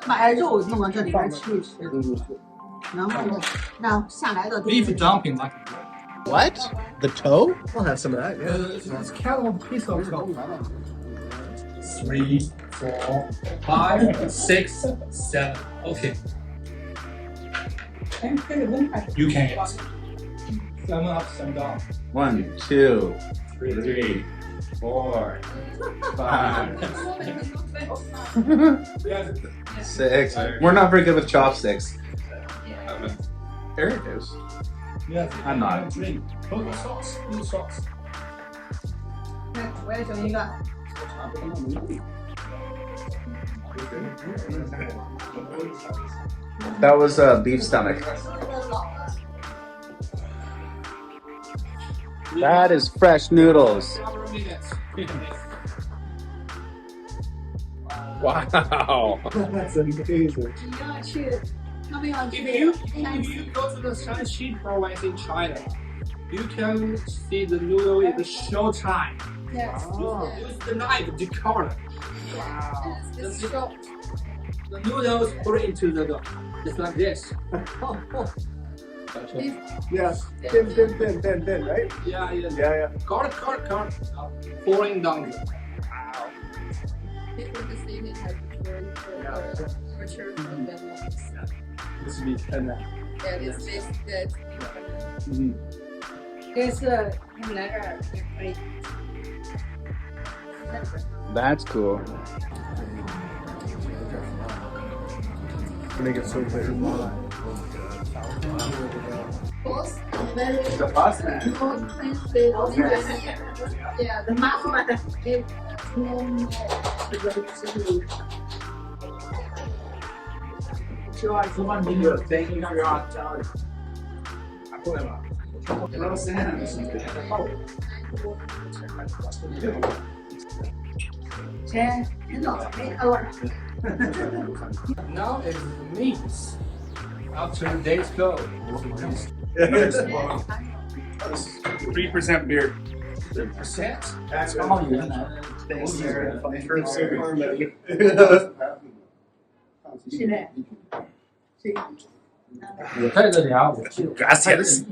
把肉弄到这里边吃一吃，然后那下来的 beef dumpling. What? The toe? I'll have some of that. Yeah. It's kind of a piece of toe. 3, 4, 5, 6, 7. Okay. You can eat. 7 up, 7 down. 1, 2, 3, 4, 5. 6. We're not very good with chopsticks. Eric is. Yes. I'm not. Put the sauce. Put the sauce. 我也整一个。 That was a beef stomach. That is fresh noodles. Wow. That's amazing. If you go to the Chace province in China, you can see the noodle in the show time. Yes. Use the knife to cut it. Wow. The noodle is put into the dough. Just like this. Yes. Thin, right? Yeah. Yeah. Cut it. Pouring down. Wow. This would be 10 now. Yeah, this is good. Mm-hmm. 这次你们来这儿也可以。 That's cool. Make it so clear. The pasta. Yeah, the mama is Thank you for your hospitality. I put him up. Now it's the meats. After the days go. 3% beer. 3%? That's all you Thanks, Sarah.现在。 我在这里啊，我 Gracias.